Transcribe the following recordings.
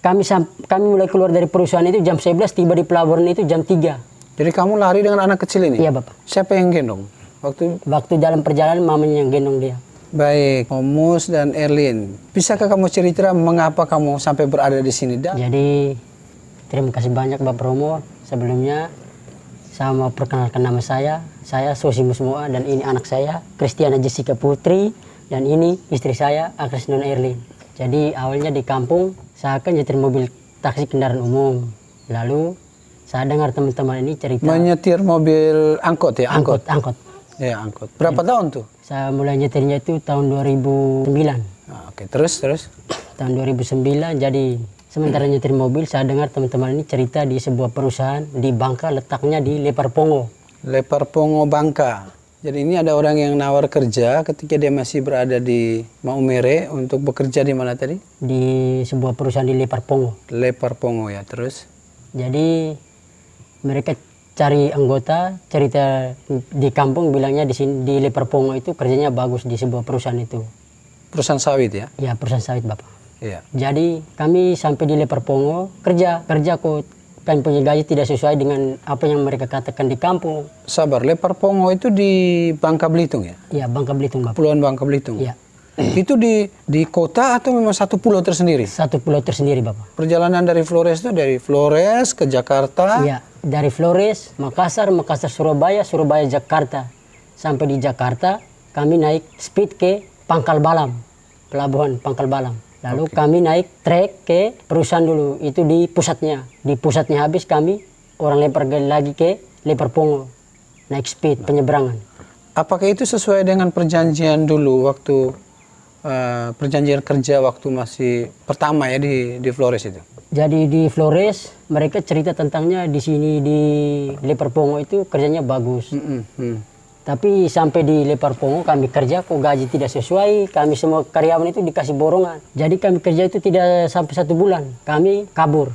kami mulai keluar dari perusahaan itu jam 11, tiba di pelabuhan itu jam 3. Jadi kamu lari dengan anak kecil ini? Iya, Bapak. Siapa yang gendong? Waktu dalam perjalanan mamanya yang gendong dia. Baik, Omus dan Erlin. Bisakah kamu cerita mengapa kamu sampai berada di sini? Jadi, terima kasih banyak Bapak Romo. Sebelumnya, saya mau perkenalkan nama saya. Saya Sosimus Moa dan ini anak saya, Kristiana Jessica Putri. Dan ini istri saya, Agnes Non Erlin. Jadi, awalnya di kampung, saya kan nyetir mobil taksi kendaraan umum. Lalu, saya dengar teman-teman ini cerita. Menyetir mobil angkot ya? Angkot. Ya, angkot. Berapa tahun tuh? Saya mulai nyetirnya itu tahun 2009. Oke, terus? Tahun 2009, jadi sementara nyetir mobil, saya dengar teman-teman ini cerita di sebuah perusahaan di Bangka, letaknya di Leparpongo. Leparpongo, Bangka. Jadi ini ada orang yang nawar kerja ketika dia masih berada di Maumere untuk bekerja di mana tadi? Di sebuah perusahaan di Leparpongo. Leparpongo ya, terus? Jadi mereka cari anggota, cerita di kampung bilangnya di sini di Leparpongo itu kerjanya bagus di sebuah perusahaan itu. Perusahaan sawit ya? Ya, perusahaan sawit Bapak. Iya. Jadi kami sampai di Leparpongo kerja kok kami punya gaji tidak sesuai dengan apa yang mereka katakan di kampung. Sabar, Leparpongo itu di Bangka Belitung ya? Iya, Bangka Belitung Bapak. Kepulauan Bangka Belitung? Iya. Itu di kota atau memang satu pulau tersendiri? Satu pulau tersendiri Bapak. Perjalanan dari Flores itu dari Flores ke Jakarta? Iya, dari Flores, Makassar, Surabaya, Jakarta. Sampai di Jakarta, kami naik speed ke Pangkal Balam, pelabuhan Pangkal Balam. Lalu kami naik trek ke perusahaan dulu, itu di pusatnya. Di pusatnya habis kami orang lempar lagi ke Leparpongo, naik speed penyeberangan. Apakah itu sesuai dengan perjanjian dulu waktu perjanjian kerja waktu masih pertama ya di Flores itu? Jadi di Flores mereka cerita tentangnya di sini di Leparpongo itu kerjanya bagus. Tapi sampai di Leparpongo kami kerja kok gaji tidak sesuai, kami semua karyawan itu dikasih borongan. Jadi kami kerja itu tidak sampai 1 bulan, kami kabur.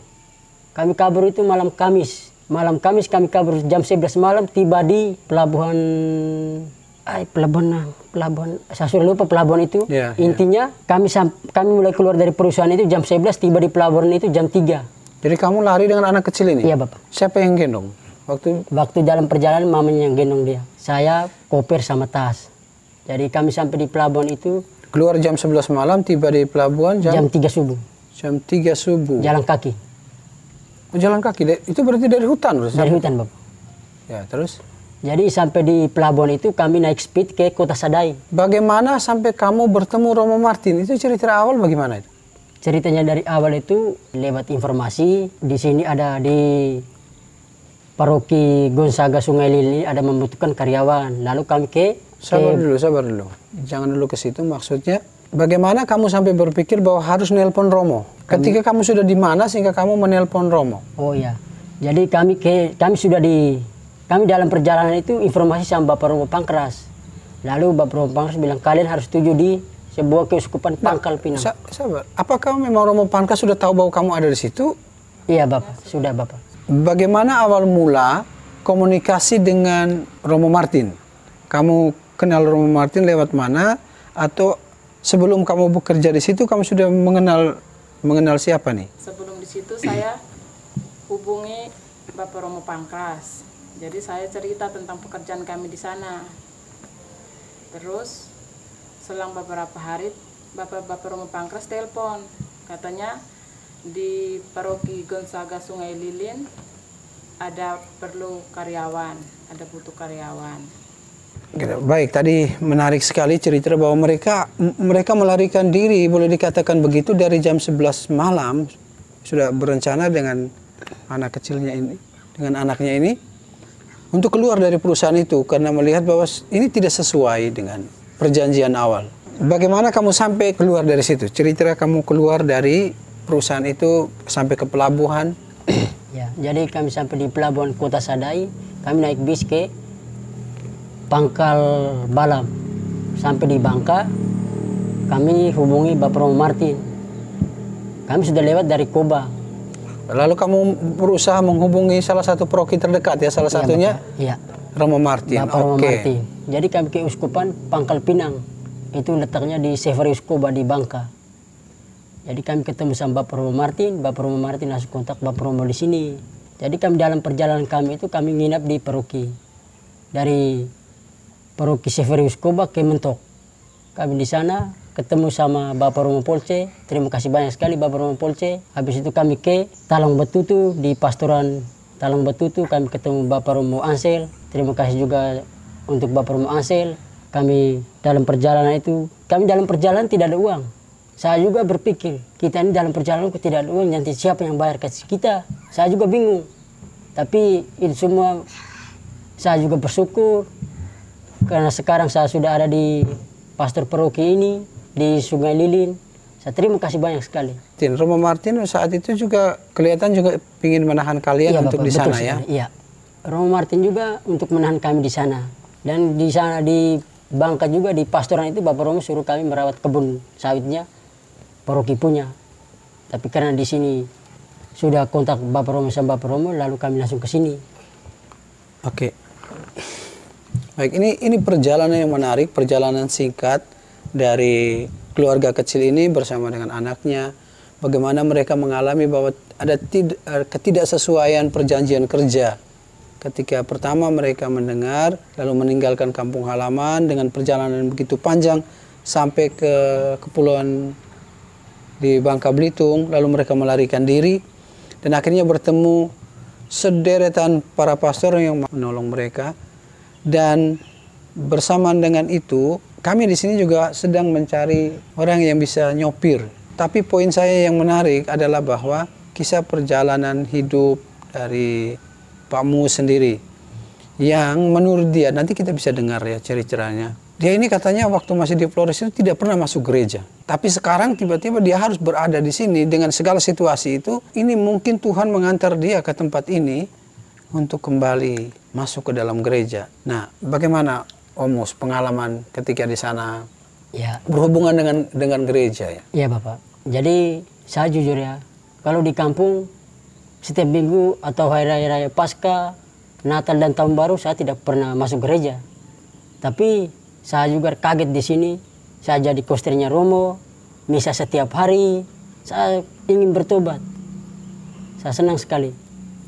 Kami kabur itu malam Kamis. Malam Kamis kami kabur jam 11 malam tiba di pelabuhan saya sudah lupa pelabuhan itu. Intinya kami mulai keluar dari perusahaan itu jam 11, tiba di pelabuhan itu jam 3. Jadi kamu lari dengan anak kecil ini? Iya Bapak. Siapa yang gendong? Waktu dalam perjalanan mamanya yang gendong dia. Saya koper sama tas. Jadi kami sampai di pelabuhan itu. Keluar jam 11 malam, tiba di pelabuhan jam 3 subuh. Jam 3 subuh. Jalan kaki. Oh, jalan kaki? Itu berarti dari hutan? Dari hutan Bapak. Ya, terus? Jadi sampai di pelabuhan itu kami naik speed ke Kota Sadai. Bagaimana sampai kamu bertemu Romo Martin? Itu cerita awal bagaimana itu? Ceritanya dari awal itu lewat informasi. Di sini ada di Paroki Gonzaga Sungai Lili ada membutuhkan karyawan. Lalu kami Sabar dulu. Jangan dulu ke situ. Maksudnya bagaimana kamu sampai berpikir bahwa harus nelpon Romo? Ketika kamu sudah di mana sehingga kamu menelpon Romo? Oh iya. Jadi kami dalam perjalanan itu informasi sama Bapak Romo Pangkras. Lalu Bapak Romo Pangkras bilang kalian harus tuju di sebuah keuskupan Pangkal Pinang. Sabar. Apakah memang Romo Pangkras sudah tahu bahwa kamu ada di situ? Iya Bapak, sudah Bapak. Bagaimana awal mula komunikasi dengan Romo Martin? Kamu kenal Romo Martin lewat mana? Atau sebelum kamu bekerja di situ kamu sudah mengenal siapa nih? Sebelum di situ saya hubungi Bapak Romo Pangkras. Jadi saya cerita tentang pekerjaan kami di sana. Terus selang beberapa hari Bapak Romo Pangkras telepon. Katanya di Paroki Gonzaga Sungai Lilin ada perlu karyawan, ada butuh karyawan. Baik, tadi menarik sekali cerita bahwa mereka melarikan diri, boleh dikatakan begitu, dari jam 11 malam sudah berencana dengan anak kecilnya ini, dengan anaknya ini untuk keluar dari perusahaan itu karena melihat bahwa ini tidak sesuai dengan perjanjian awal. Bagaimana kamu sampai keluar dari situ? Cerita kamu keluar dari perusahaan itu sampai ke pelabuhan. Ya, jadi kami sampai di pelabuhan Kota Sadai, kami naik bis ke Pangkal Balam. Sampai di Bangka, kami hubungi Bapak Romo Martin. Kami sudah lewat dari Koba. Lalu kamu berusaha menghubungi salah satu paroki terdekat ya, salah satunya? Iya. Romo Martin. Bapak Romo Martin. Jadi kami ke Uskupan Pangkal Pinang. Itu letaknya di Severius Koba di Bangka. Jadi kami ketemu sama Bapak Romo Martin langsung kontak Bapak Romo di sini. Jadi kami dalam perjalanan kami itu kami nginap di paroki. Dari paroki Severius Koba ke Mentok. Kami di sana ketemu sama Bapak Romo Polce. Terima kasih banyak sekali Bapak Romo Polce. Habis itu kami ke Talang Batutu, di pastoran Talang Batutu kami ketemu Bapak Romo Ansel. Terima kasih juga untuk Bapak Romo Ansel. Kami dalam perjalanan tidak ada uang. Saya juga berpikir, kita ini dalam perjalanan tidak ada uang, nanti siapa yang bayar kasih kita? Saya juga bingung. Tapi itu semua saya juga bersyukur karena sekarang saya sudah ada di pastor paroki ini di Sungai Lilin. Saya terima kasih banyak sekali. Romo Martin saat itu juga kelihatan juga ingin menahan kalian Iya, untuk Bapak, di sana betul ya? sekali. Iya. Romo Martin juga untuk menahan kami di sana. Dan di sana di Bangka juga di pastoran itu Bapak Romo suruh kami merawat kebun sawitnya paroki punya. Tapi karena di sini sudah kontak Bapak Romo sama Bapak Romo, lalu kami langsung ke sini. Oke. Baik, ini perjalanan yang menarik, perjalanan singkat dari keluarga kecil ini bersama dengan anaknya. Bagaimana mereka mengalami bahwa ada ketidaksesuaian perjanjian kerja. Ketika pertama mereka mendengar, lalu meninggalkan kampung halaman dengan perjalanan begitu panjang sampai ke kepulauan di Bangka Belitung, lalu mereka melarikan diri dan akhirnya bertemu sederetan para pastor yang menolong mereka. Dan bersamaan dengan itu, kami di sini juga sedang mencari orang yang bisa nyopir. Tapi poin saya yang menarik adalah bahwa kisah perjalanan hidup dari Pak Mu sendiri yang menurut dia, nanti kita bisa dengar ya ceritanya. Dia ini katanya waktu masih di Flores itu tidak pernah masuk gereja. Tapi sekarang tiba-tiba dia harus berada di sini dengan segala situasi itu. Ini mungkin Tuhan mengantar dia ke tempat ini untuk kembali masuk ke dalam gereja. Nah, bagaimana Omus pengalaman ketika di sana Ya. berhubungan dengan gereja ya? Iya Bapak. Jadi saya jujur ya, kalau di kampung setiap minggu atau hari raya Paskah, Natal dan Tahun Baru saya tidak pernah masuk gereja. Tapi saya juga kaget di sini. Saya jadi kosternya Romo, misa setiap hari. Saya ingin bertobat. Saya senang sekali.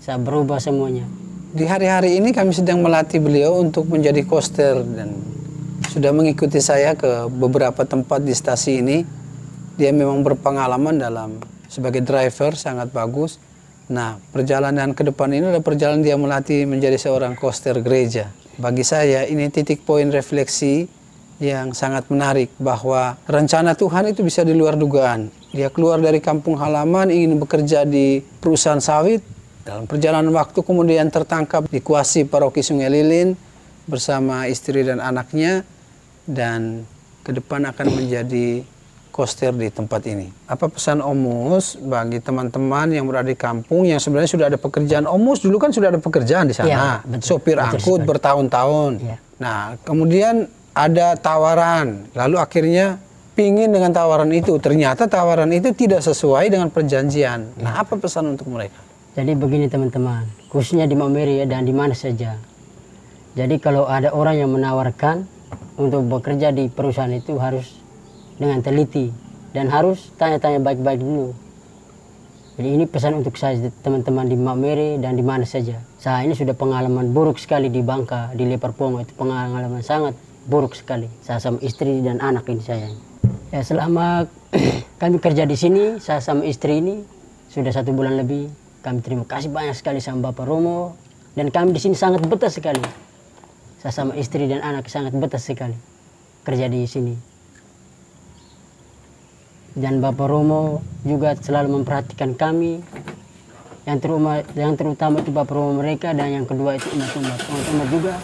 Saya berubah semuanya. Di hari-hari ini kami sedang melatih beliau untuk menjadi koster dan sudah mengikuti saya ke beberapa tempat di stasi ini. Dia memang berpengalaman dalam sebagai driver, sangat bagus. Nah, perjalanan ke depan ini adalah perjalanan dia melatih menjadi seorang koster gereja. Bagi saya ini titik poin refleksi yang sangat menarik bahwa rencana Tuhan itu bisa di luar dugaan. Dia keluar dari kampung halaman ingin bekerja di perusahaan sawit. Dalam perjalanan waktu kemudian tertangkap di Kuasi paroki Sungai Lilin bersama istri dan anaknya dan ke depan akan menjadi koster di tempat ini. Apa pesan Omus bagi teman-teman yang berada di kampung yang sebenarnya sudah ada pekerjaan? Omus dulu kan sudah ada pekerjaan di sana, Ya, betul, sopir angkut bertahun-tahun. Ya. Nah, kemudian ada tawaran, lalu akhirnya pingin dengan tawaran itu. Ternyata tawaran itu tidak sesuai dengan perjanjian. Nah, apa pesan untuk mereka? Jadi begini teman-teman, khususnya di Maumere dan di mana saja. Jadi kalau ada orang yang menawarkan untuk bekerja di perusahaan itu harus dengan teliti dan harus tanya-tanya baik-baik dulu. Jadi ini pesan untuk saya teman-teman di Maumere dan di mana saja. Saya ini sudah pengalaman buruk sekali di Bangka, di Leparpongo, itu pengalaman sangat buruk sekali. Saya sama istri dan anak ini saya. Ya selama kami kerja di sini, saya sama istri ini sudah 1 bulan lebih. Kami terima kasih banyak sekali sama Bapak Romo dan kami di sini sangat betah sekali. Saya sama istri dan anak sangat betah sekali kerja di sini. Dan Bapak Romo juga selalu memperhatikan kami. Yang terutama itu Bapak Romo mereka dan yang kedua itu umat-umat. Umat-umat juga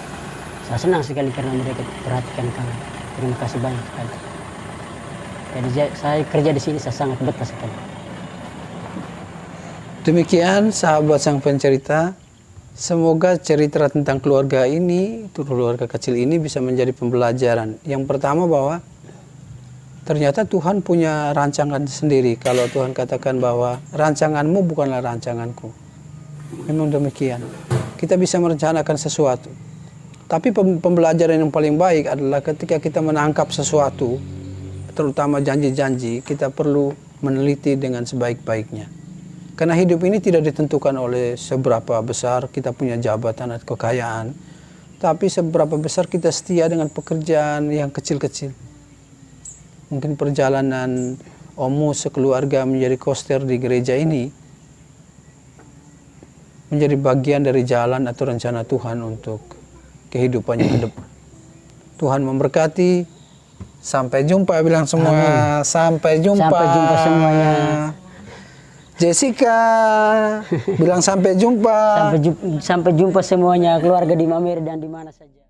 saya senang sekali karena mereka perhatikan kami. Terima kasih banyak sekali. Jadi saya kerja di sini saya sangat betah sekali. Demikian sahabat sang pencerita, semoga cerita tentang keluarga ini, keluarga kecil ini bisa menjadi pembelajaran. Yang pertama bahwa ternyata Tuhan punya rancangan sendiri. Kalau Tuhan katakan bahwa rancanganmu bukanlah rancanganku. Memang demikian. Kita bisa merencanakan sesuatu. Tapi pembelajaran yang paling baik adalah ketika kita menangkap sesuatu, terutama janji-janji, kita perlu meneliti dengan sebaik-baiknya. Karena hidup ini tidak ditentukan oleh seberapa besar kita punya jabatan atau kekayaan, tapi seberapa besar kita setia dengan pekerjaan yang kecil-kecil. Mungkin perjalanan Omu sekeluarga menjadi koster di gereja ini menjadi bagian dari jalan atau rencana Tuhan untuk kehidupannya ke depan. Tuhan memberkati. Sampai jumpa, bilang semua. Amin. Sampai jumpa. Sampai jumpa semuanya. Jessica bilang sampai jumpa. Sampai jumpa semuanya, keluarga di Mamer dan di mana saja.